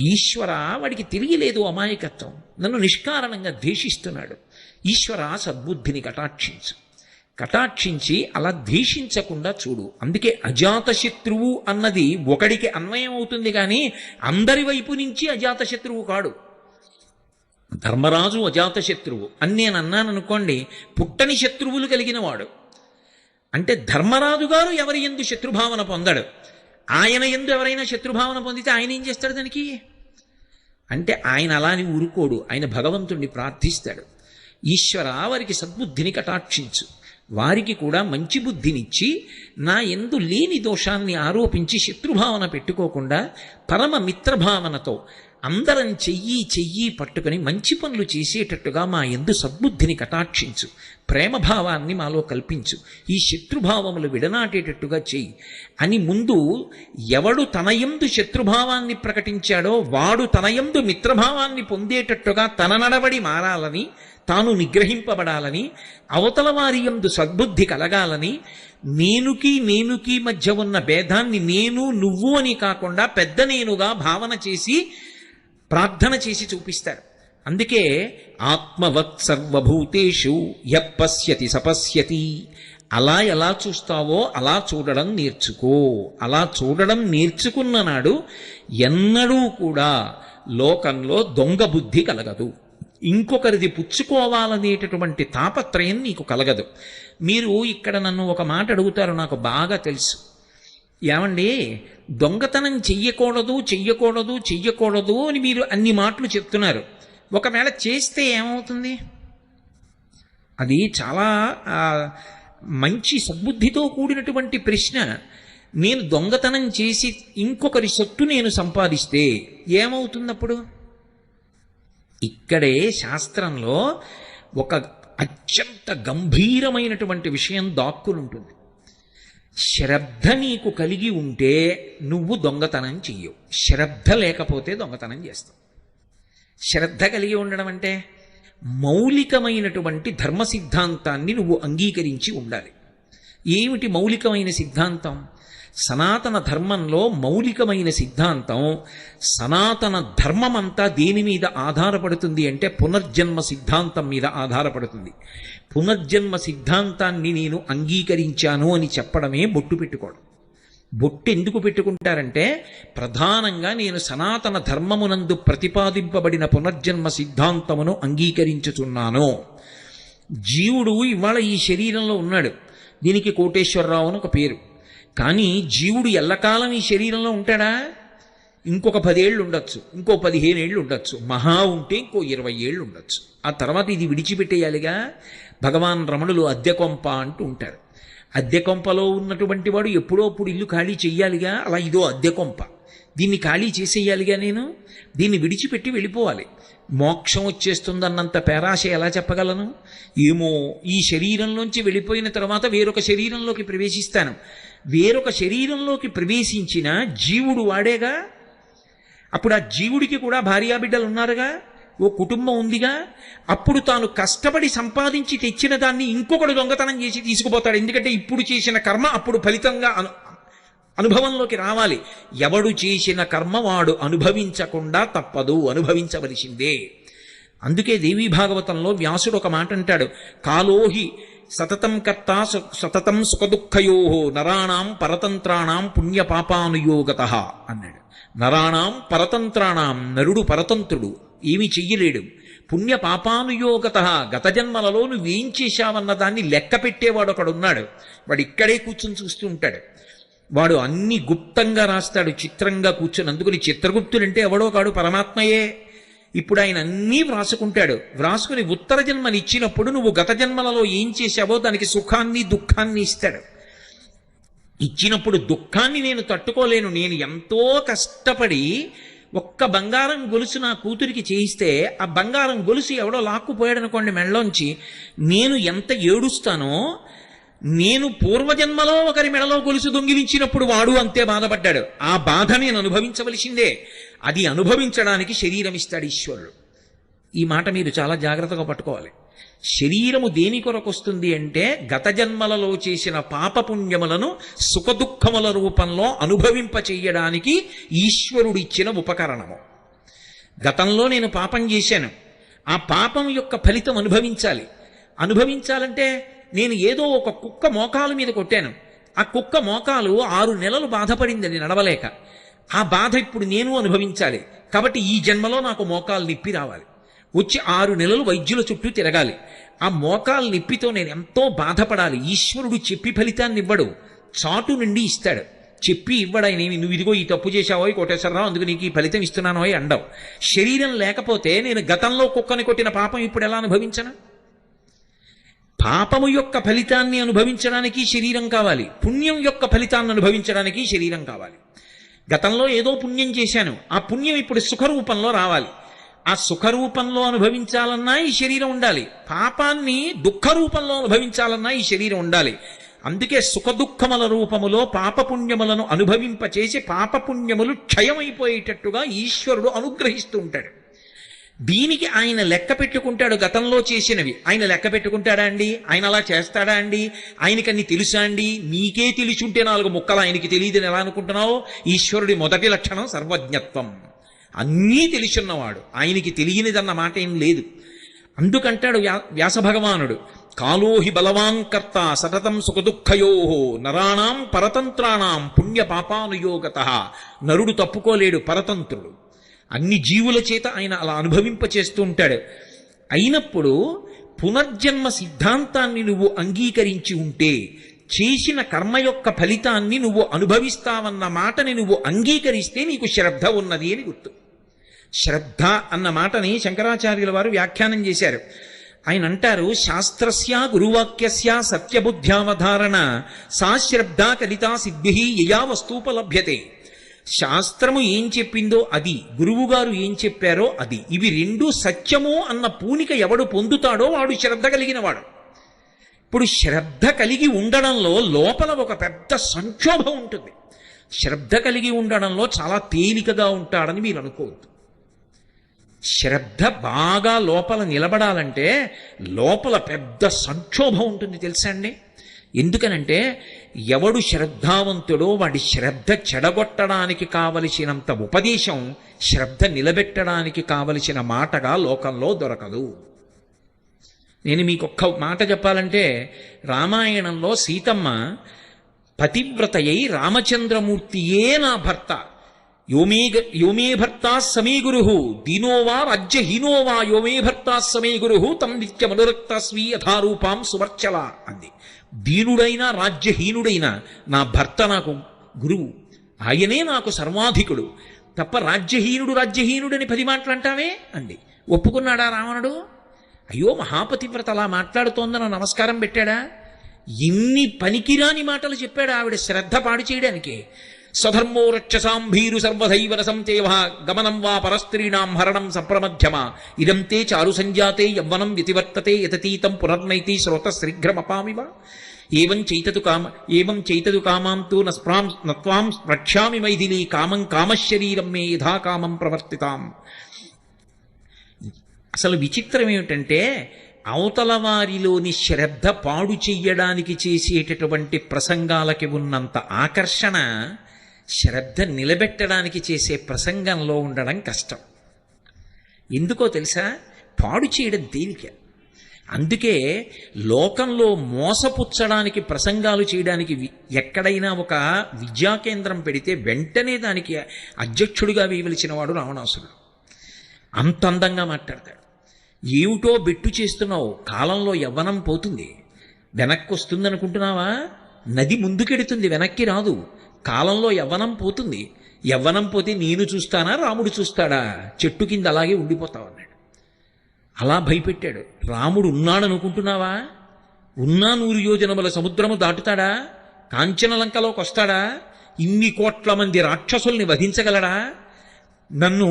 ఈశ్వర వాడికి తెలియలేదు అమాయకత్వం, నన్ను నిష్కారణంగా ద్వేషిస్తున్నాడు. ఈశ్వర సద్బుద్ధిని కటాక్షించి అలా ద్వేషించకుండా చూడు. అందుకే అజాతశత్రువు అన్నది ఒకడికి అన్వయం అవుతుంది కానీ అందరి వైపు నుంచి అజాతశత్రువు కాడు. ధర్మరాజు అజాతశత్రువు అని నేను అన్నాను అనుకోండి, పుట్టని శత్రువులు కలిగిన వాడు. అంటే ధర్మరాజు గారు ఎవరి యందు శత్రుభావన పొందడు. ఆయన యందు ఎవరైనా శత్రుభావన పొందితే ఆయన ఏం చేస్తాడు దానికి? అంటే ఆయన అలాని ఊరుకోడు, ఆయన భగవంతుణ్ణి ప్రార్థిస్తాడు. ఈశ్వర వారికి సద్బుద్ధిని కటాక్షించు, వారికి కూడా మంచి బుద్ధినిచ్చి నా యందు లేని దోషాన్ని ఆరోపించి శత్రుభావన పెట్టుకోకుండా పరమ మిత్రభావనతో అందరం చెయ్యి పట్టుకుని మంచి పనులు చేసేటట్టుగా మా యందు సద్బుద్ధిని కటాక్షించు, ప్రేమభావాన్ని మాలో కల్పించు, ఈ శత్రుభావములు విడనాటేటట్టుగా చెయ్యి అని ముందు ఎవడు తన యందు శత్రుభావాన్ని ప్రకటించాడో వాడు తన యందు మిత్రభావాన్ని పొందేటట్టుగా తన నడవడి మారాలని, తాను నిగ్రహింపబడాలని, అవతల వారి యందు సద్బుద్ధి కలగాలని, నేనుకి మధ్య ఉన్న భేదాన్ని నేను నువ్వు అని కాకుండా పెద్ద నేనుగా భావన చేసి ప్రార్థన చేసి చూపిస్తారు. అందుకే ఆత్మవత్ సర్వభూతేషు యపశ్యతి సపశ్యతి, అలా ఎలా చూస్తావో అలా చూడడం నేర్చుకో. అలా చూడడం నేర్చుకున్న నాడు ఎన్నడూ కూడా లోకంలో దొంగ బుద్ధి కలగదు, ఇంకొకరిది పుచ్చుకోవాలనేటటువంటి తాపత్రయం నీకు కలగదు. మీరు ఇక్కడ నన్ను ఒక మాట అడుగుతారు, నాకు బాగా తెలుసు. ఏమండి, దొంగతనం చెయ్యకూడదు అని మీరు అన్ని మాటలు చెప్తున్నారు. ఒకవేళ చేస్తే ఏమవుతుంది? అది చాలా మంచి సద్బుద్ధితో కూడినటువంటి ప్రశ్న. నేను దొంగతనం చేసి ఇంకొకరి సొత్తు నేను సంపాదిస్తే ఏమవుతున్నప్పుడు? ఇక్కడే శాస్త్రంలో ఒక అత్యంత గంభీరమైనటువంటి విషయం దాక్కునుంటుంది. శ్రద్ధ నీకు కలిగి ఉంటే నువ్వు దొంగతనం చెయ్యవు, శ్రద్ధ లేకపోతే దొంగతనం చేస్తావు. శ్రద్ధ కలిగి ఉండడం అంటే మౌలికమైనటువంటి ధర్మ సిద్ధాంతాన్ని నువ్వు అంగీకరించి ఉండాలి. ఏమిటి మౌలికమైన సిద్ధాంతం? సనాతన ధర్మంలో మౌలికమైన సిద్ధాంతం, సనాతన ధర్మం అంతా దేని మీద ఆధారపడుతుంది అంటే పునర్జన్మ సిద్ధాంతం మీద ఆధారపడుతుంది. పునర్జన్మ సిద్ధాంతాన్ని నేను అంగీకరించాను అని చెప్పడమే బొట్టు పెట్టుకోవడం. బొట్టు ఎందుకు పెట్టుకుంటారంటే ప్రధానంగా నేను సనాతన ధర్మమునందు ప్రతిపాదింపబడిన పునర్జన్మ సిద్ధాంతమును అంగీకరించుచున్నాను. జీవుడు ఇవాళ ఈ శరీరంలో ఉన్నాడు, దీనికి కోటేశ్వరరావు అని ఒక పేరు. కానీ జీవుడు ఎల్లకాలం ఈ శరీరంలో ఉంటాడా? ఇంకొక 10 ఏళ్ళు ఉండొచ్చు, ఇంకో 15 ఏళ్ళు ఉండొచ్చు, మహా ఉంటే ఇంకో 20 ఏళ్ళు ఉండొచ్చు. ఆ తర్వాత ఇది విడిచిపెట్టేయాలిగా. భగవాన్ రమణులు అద్దె కొంప అంటూ ఉంటారు. అద్దె కొంపలో ఉన్నటువంటి వాడు ఎప్పుడో అప్పుడు ఇల్లు ఖాళీ చెయ్యాలిగా. అలా ఇదో అద్దె కొంప, దీన్ని ఖాళీ చేసేయాలిగా, నేను దీన్ని విడిచిపెట్టి వెళ్ళిపోవాలి. మోక్షం వచ్చేస్తుందన్నంత పేరాశ ఎలా చెప్పగలను? ఏమో, ఈ శరీరంలోంచి వెళ్ళిపోయిన తర్వాత వేరొక శరీరంలోకి ప్రవేశిస్తాను. వేరొక శరీరంలోకి ప్రవేశించిన జీవుడు వాడేగా. అప్పుడు ఆ జీవుడికి కూడా భార్యాబిడ్డలు ఉన్నారుగా, ఓ కుటుంబం ఉందిగా. అప్పుడు తాను కష్టపడి సంపాదించి తెచ్చిన దాన్ని ఇంకొకడు దొంగతనం చేసి తీసుకుపోతాడు. ఎందుకంటే ఇప్పుడు చేసిన కర్మ అప్పుడు ఫలితంగా అనుభవంలోకి రావాలి. ఎవడు చేసిన కర్మ వాడు అనుభవించకుండా తప్పదు, అనుభవించవలసిందే. అందుకే దేవీ భాగవతంలో వ్యాసుడు ఒక మాట అంటాడు, కాలోహి సతతం కర్త సతతం సుఖదుఃఖయో నరాణాం పరతంత్రాణం పుణ్యపాపానుయోగత అన్నాడు. నరాణాం పరతంత్రాణం, నరుడు పరతంత్రుడు, ఏమి చెయ్యలేడు. పుణ్యపాపానుయోగత, గత జన్మలలో నువ్వేం చేశావన్న దాన్ని లెక్క పెట్టేవాడు ఒకడున్నాడు. వాడు ఇక్కడే కూర్చొని చూస్తూ ఉంటాడు. వాడు అన్ని గుప్తంగా రాస్తాడు, చిత్రంగా కూర్చొని. అందుకని చిత్రగుప్తుడంటే ఎవడో కాడు, పరమాత్మయే. ఇప్పుడు ఆయన అన్నీ వ్రాసుకుంటాడు. వ్రాసుకుని ఉత్తర జన్మని ఇచ్చినప్పుడు నువ్వు గత జన్మలలో ఏం చేశావో దానికి సుఖాన్ని దుఃఖాన్ని ఇస్తాడు. ఇచ్చినప్పుడు దుఃఖాన్ని నేను తట్టుకోలేను, నేను ఎంతో కష్టపడి ఒక్క బంగారం గొలుసు నా కూతురికి చేయిస్తే ఆ బంగారం గొలుసు ఎవడో లాక్కుపోయాడు అనుకోండి మెడలోంచి, నేను ఎంత ఏడుస్తానో, నేను పూర్వజన్మలో ఒకరి మెడలో గొలుసు దొంగిలించినప్పుడు వాడు అంతే బాధపడ్డాడు. ఆ బాధ నేను అనుభవించవలసిందే. అది అనుభవించడానికి శరీరం ఇస్తాడు ఈశ్వరుడు. ఈ మాట మీరు చాలా జాగ్రత్తగా పట్టుకోవాలి. శరీరము దేని కొరకు వస్తుంది అంటే గత జన్మలలో చేసిన పాపపుణ్యములను సుఖదుఖముల రూపంలో అనుభవింప చెయ్యడానికి ఈశ్వరుడిచ్చిన ఉపకరణము. గతంలో నేను పాపం చేశాను, ఆ పాపం యొక్క ఫలితం అనుభవించాలంటే నేను ఏదో ఒక కుక్క మోకాలు మీద కొట్టాను, ఆ కుక్క మోకాలు 6 నెలలు బాధపడిందని నడవలేక, ఆ బాధ ఇప్పుడు నేను అనుభవించాలి. కాబట్టి ఈ జన్మలో నాకు మోకాలు నొప్పి రావాలి, వచ్చి 6 నెలలు వైద్యుల చుట్టూ తిరగాలి, ఆ మోకాలు నొప్పితో నేను ఎంతో బాధపడాలి. ఈశ్వరుడు చెప్పి ఫలితాన్ని ఇవ్వడు, చాటు నుండి ఇస్తాడు. చెప్పి ఇవ్వడాయనేమి, నువ్వు ఇదిగో ఈ తప్పు చేశావో కోటేశ్వరరావు అందుకు నీకు ఈ ఫలితం ఇస్తున్నానో అండవు. శరీరం లేకపోతే నేను గతంలో కుక్కని కొట్టిన పాపం ఇప్పుడు ఎలా అనుభవించను? పాపము యొక్క ఫలితాన్ని అనుభవించడానికి శరీరం కావాలి, పుణ్యం యొక్క ఫలితాన్ని అనుభవించడానికి శరీరం కావాలి. గతంలో ఏదో పుణ్యం చేశాను, ఆ పుణ్యం ఇప్పుడు సుఖరూపంలో రావాలి, ఆ సుఖరూపంలో అనుభవించాలన్నా ఈ శరీరం ఉండాలి, పాపాన్ని దుఃఖ రూపంలో అనుభవించాలన్నా ఈ శరీరం ఉండాలి. అందుకే సుఖదుఖముల రూపములో పాపపుణ్యములను అనుభవింపచేసి పాపపుణ్యములు క్షయమైపోయేటట్టుగా ఈశ్వరుడు అనుగ్రహిస్తూ ఉంటాడు. దీనికి ఆయన లెక్క పెట్టుకుంటాడు గతంలో చేసినవి. ఆయన లెక్క పెట్టుకుంటాడా అండి? ఆయన అలా చేస్తాడా అండి? ఆయనకన్నీ తెలుసా అండి? నీకే తెలిసుంటే 4 ముక్కలు ఆయనకి తెలియదని ఎలా అనుకుంటున్నావు? ఈశ్వరుడి మొదటి లక్షణం సర్వజ్ఞత్వం, అన్నీ తెలిసున్నవాడు, ఆయనకి తెలియనిదన్న మాట ఏం లేదు. అందుకంటాడు వ్యాస భగవానుడు, కాలోహి బలవాంకర్త సతతం సుఖదుఃఖయో నరాణాం పరతంత్రాణం పుణ్య పాపానుయోగత. నరుడు తప్పుకోలేడు, పరతంత్రుడు. అన్ని జీవుల చేత ఆయన అలా అనుభవింపచేస్తూ ఉంటాడు. అయినప్పుడు పునర్జన్మ సిద్ధాంతాన్ని నువ్వు అంగీకరించి ఉంటే, చేసిన కర్మ యొక్క ఫలితాన్ని నువ్వు అనుభవిస్తావన్న మాటని నువ్వు అంగీకరిస్తే నీకు శ్రద్ధ ఉన్నది అని గుర్తు. శ్రద్ధ అన్న మాటని శంకరాచార్యుల వారు వ్యాఖ్యానం చేశారు. ఆయన అంటారు, శాస్త్రస్య గురువాక్యస్య సత్యబుద్ధ్యావధారణ సా శ్రద్ధ కలితా సిద్ధి యయా వస్తూపలభ్యతే. శాస్త్రము ఏం చెప్పిందో అది, గురువుగారు ఏం చెప్పారో అది, ఇవి 2 సత్యము అన్న పూనిక ఎవడు పొందుతాడో వాడు శ్రద్ధ కలిగిన వాడు. ఇప్పుడు శ్రద్ధ కలిగి ఉండడంలో లోపల ఒక పెద్ద సంక్షోభం ఉంటుంది. శ్రద్ధ కలిగి ఉండడంలో చాలా తేలికగా ఉంటాడని మీరు అనుకోవద్దు. శ్రద్ధ బాగా లోపల నిలబడాలంటే లోపల పెద్ద సంక్షోభం ఉంటుంది, తెలుసా అండి? ఎందుకనంటే ఎవడు శ్రద్ధావంతుడో వాడి శ్రద్ధ చెడగొట్టడానికి కావలసినంత ఉపదేశం శ్రద్ధ నిలబెట్టడానికి కావలసిన మాటగా లోకంలో దొరకదు. నేను మీకు ఒక్క మాట చెప్పాలంటే, రామాయణంలో సీతమ్మ పతివ్రతయై రామచంద్రమూర్తియే నా భర్త, యోమే భర్తా సమీ గురు దీనోవా రాజ్యహీనోవా యోమే భర్తా సమీ గురు తం నిత్యమనురక్త స్వీ యథారూపాం సువర్చల అంది. దీనుడైనా రాజ్యహీనుడైనా నా భర్త నాకు గురువు, ఆయనే నాకు సర్వాధికుడు తప్ప రాజ్యహీనుడని 10 మాటలు అంటావే అంది. ఒప్పుకున్నాడా రావణుడు? అయ్యో మహాపతివ్రత అలా మాట్లాడుతోందని నమస్కారం పెట్టాడా? ఇన్ని పనికిరాని మాటలు చెప్పాడు ఆవిడ శ్రద్ధ పాడు చేయడానికి. స్వధర్మో రక్షసాం భీరు సర్వధైవన సంతేవ గమనం వా పరస్త్రీణాం హరణం సంప్రమధ్యమ ఇదం తే చారు సంజాతే యవ్వనం వ్యతివర్తతే యతతీతం పునర్నైతి శ్రోత శీఘ్రమపామివ ఏవం చైతదు కామాంతు నత్వాం రక్ష్యామి మైథిలీ కామం కామశరీరం మే యథా కామం ప్రవర్తితాం. అసలు విచిత్రం ఏమిటంటే, అవతల వారిలోని శ్రద్ధ పాడు చెయ్యడానికి చేసేటటువంటి ప్రసంగాలకి ఉన్నంత ఆకర్షణ శ్రద్ధ నిలబెట్టడానికి చేసే ప్రసంగంలో ఉండడం కష్టం. ఎందుకో తెలుసా? పాడు చేయడం తేలిక. అందుకే లోకంలో మోసపుచ్చడానికి ప్రసంగాలు చేయడానికి ఎక్కడైనా ఒక విద్యా కేంద్రం పెడితే వెంటనే దానికి అధ్యక్షుడిగా వేయవలసిన వాడు రావణాసురుడు. అంత అందంగా మాట్లాడతాడు. ఏమిటో బెట్టు చేస్తున్నావు, కాలంలో యవ్వనం పోతుంది, వెనక్కి వస్తుంది అనుకుంటున్నావా? నది ముందుకెడుతుంది, వెనక్కి రాదు. కాలంలో యవ్వనం పోతుంది, యవ్వనం పోతే నేను చూస్తానా రాముడు చూస్తాడా? చెట్టు కింద అలాగే ఉండిపోతావు అన్నాడు. అలా భయపెట్టాడు. రాముడు ఉన్నాడనుకుంటున్నావా? ఉన్నా 100 యోజనముల సముద్రము దాటుతాడా? కాంచనలంకలోకి వస్తాడా? ఇన్ని కోట్ల మంది రాక్షసుల్ని వధించగలడా? నన్ను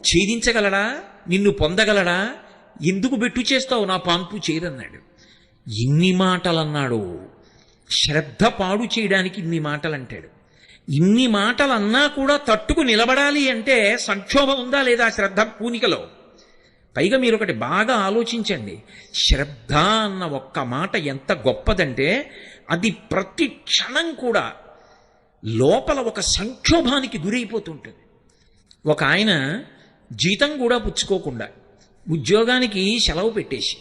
ఛేదించగలడా? నిన్ను పొందగలడా? ఎందుకు బెట్టు చేస్తావు, నా పాన్పు చేరన్నాడు. ఇన్ని మాటలు అన్నాడు. శ్రద్ధ పాడు చేయడానికి ఇన్ని మాటలు అంటాడు. ఇన్ని మాటలు అన్నా కూడా తట్టుకు నిలబడాలి అంటే సంక్షోభం ఉందా లేదా శ్రద్ధ పూనికలో? పైగా మీరు ఒకటి బాగా ఆలోచించండి, శ్రద్ధ అన్న ఒక్క మాట ఎంత గొప్పదంటే అది ప్రతి క్షణం కూడా లోపల ఒక సంక్షోభానికి గురైపోతుంటుంది. ఒక ఆయన జీతం కూడా పుచ్చుకోకుండా ఉద్యోగానికి సెలవు పెట్టేసి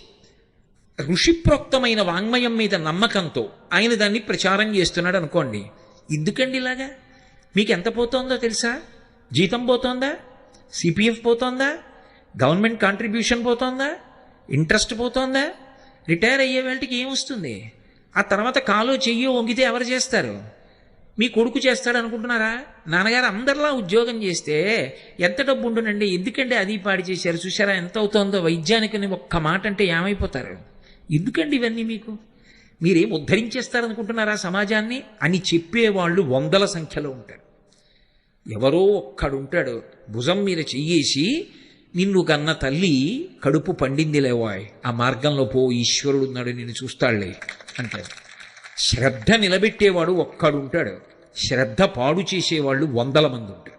ఋషిప్రోక్తమైన వాంగ్మయం మీద నమ్మకంతో ఆయన దాన్ని ప్రచారం చేస్తున్నాడు అనుకోండి. ఎందుకండి ఇలాగా? మీకు ఎంత పోతోందో తెలుసా? జీతం పోతోందా? సిపిఎఫ్ పోతోందా? గవర్నమెంట్ కాంట్రిబ్యూషన్ పోతోందా? ఇంట్రెస్ట్ పోతోందా? రిటైర్ అయ్యే వాళ్ళకి ఏమొస్తుంది? ఆ తర్వాత కాలో చెయ్యో వంగితే ఎవరు చేస్తారు? మీ కొడుకు చేస్తాడు అనుకుంటున్నారా? నాన్నగారు అందరిలా ఉద్యోగం చేస్తే ఎంత డబ్బు ఉండునండి. ఎందుకంటే అది పాడి చేశారు చూసారా ఎంత అవుతోందో వైద్యానికి ఒక్క మాట అంటే ఏమైపోతారు? ఎందుకండి ఇవన్నీ మీకు? మీరేం ఉద్ధరించేస్తారనుకుంటున్నారా సమాజాన్ని అని చెప్పేవాళ్ళు వందల సంఖ్యలో ఉంటారు. ఎవరో ఒక్కడుంటాడు భుజం మీద చెయ్యేసి నిన్ను కన్న తల్లి కడుపు పండిందిలేవాయ్, ఆ మార్గంలో పో, ఈశ్వరుడు ఉన్నాడు నిన్ను చూస్తాడులే అంటాడు. శ్రద్ధ నిలబెట్టేవాడు ఒక్కడుంటాడు, శ్రద్ధ పాడు చేసేవాళ్ళు వందల మంది ఉంటారు.